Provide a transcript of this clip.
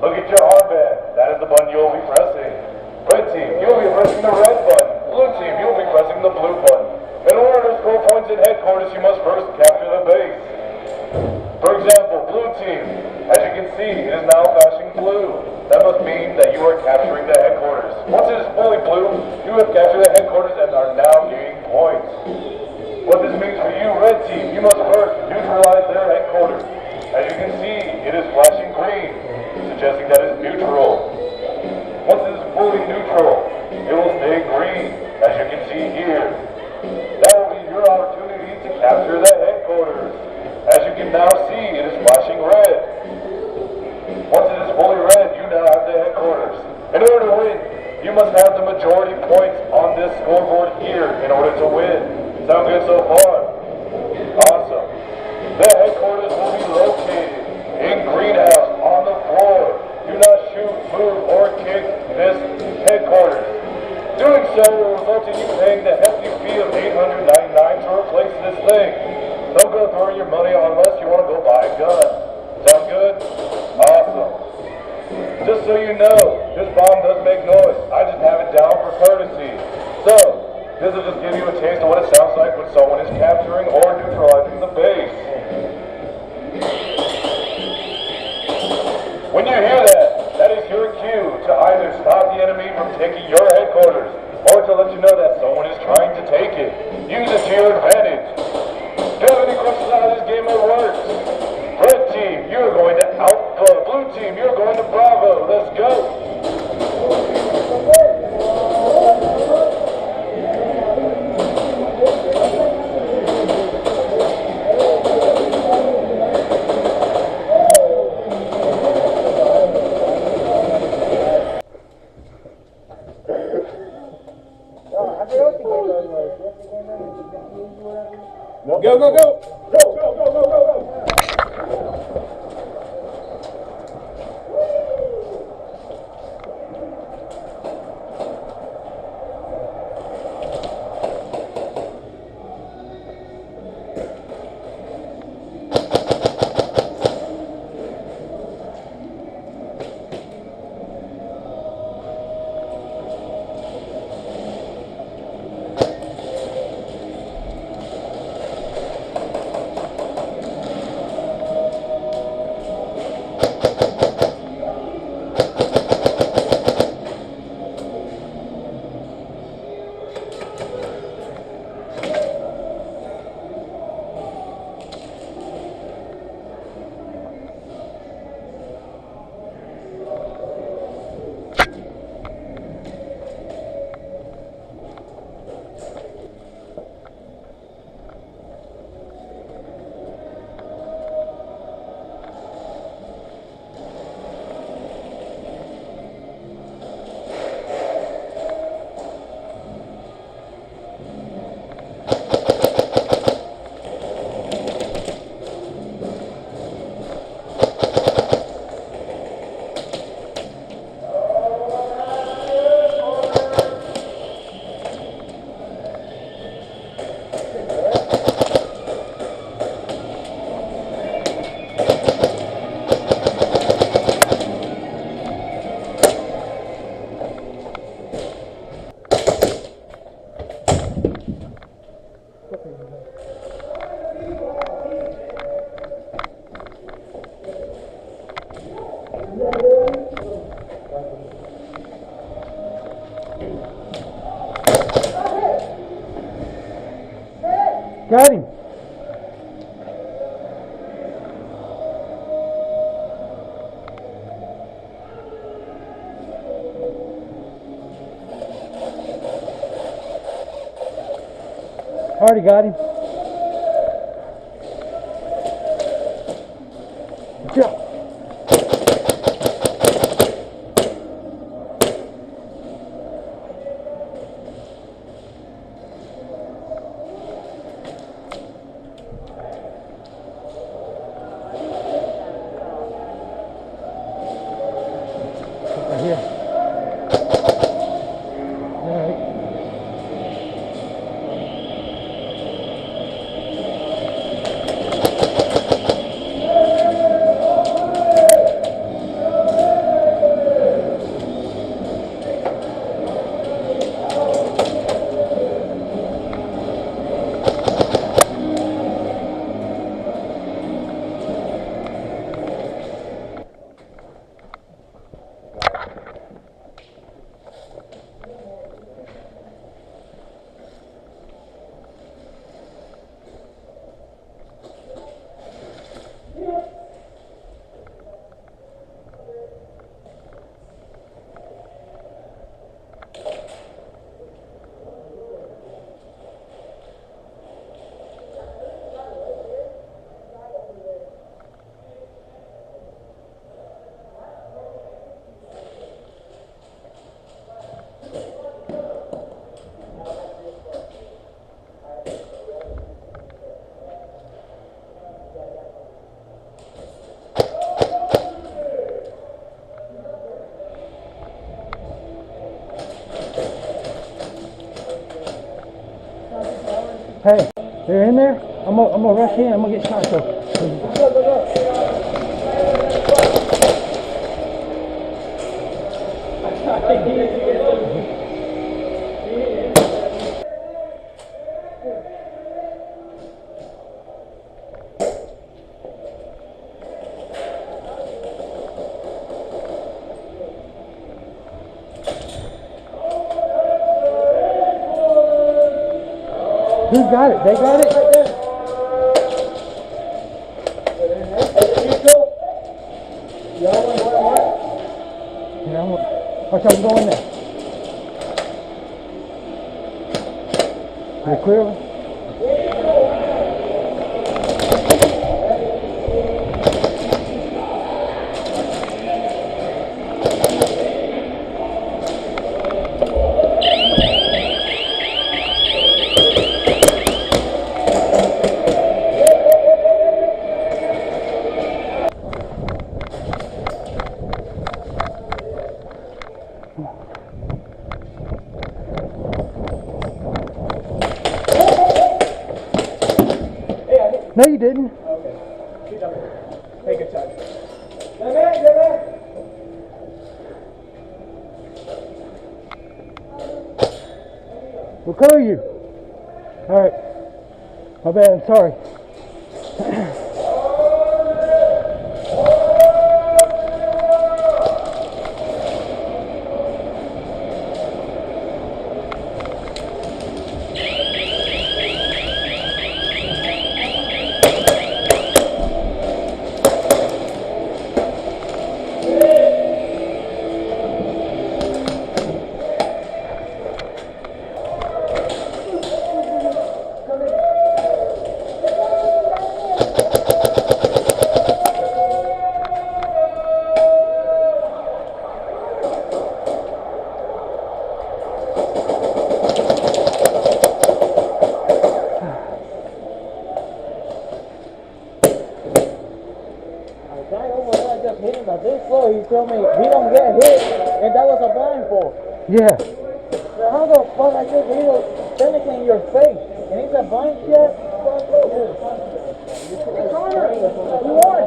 Look at your armband. That is the button you'll be pressing. Red team, you'll be pressing the red button. Blue team, you'll be pressing the blue button. In order to score points in headquarters, you must first capture the base. For example, blue team, as you can see, it is now flashing blue. That must mean that you are capturing the headquarters. Once it is fully blue, you have captured the headquarters and are now gaining points. What this means for you, red team, you must first neutralize their headquarters. As you can see, it is flashing green, suggesting that it's neutral. Once it is fully neutral, it will stay green, as you can see here. That will be your opportunity to capture the headquarters. As you can now see, it is flashing red. Once it is fully red, you now have the headquarters. In order to win, you must have the majority points on this scoreboard here in order to win. Sound good so far? Awesome. The headquarters will be located in greenhouse on the floor. Do not shoot, move, or kick this headquarters. Doing so will result in you paying the hefty fee of $899 to replace this thing. Don't go throwing your money unless you want to go buy a gun. Sound good? Awesome. Just so you know, this bomb does make noise. I just have it down for courtesy. So, this will just give you a taste of what it sounds like when someone is capturing or neutralizing the base. When you hear that, that is your cue to either stop the enemy from taking your headquarters or to let you know that someone is trying to take it. Use it to your advantage. Do you have any questions on how this game works? Red team, you're going to Alpha. Blue team, you're going to Bravo. Let's go. Go, go, go! Go, go, go, go, go, go! Got him. Already got him. Yeah. Right here. All right. Hey, they're in there? I'm gonna rush in. I'm gonna get shot. So. Who got it? They got it? Yeah, watch out, I'm going there. You clear? No, you didn't. Okay. Take a touch. Get back. What color are you? Alright. My bad, I'm sorry. This floor, he told me he don't get hit, and that was a blindfold. Yeah. So how the fuck I just hit technically in your face, and he's a blind shit? We won.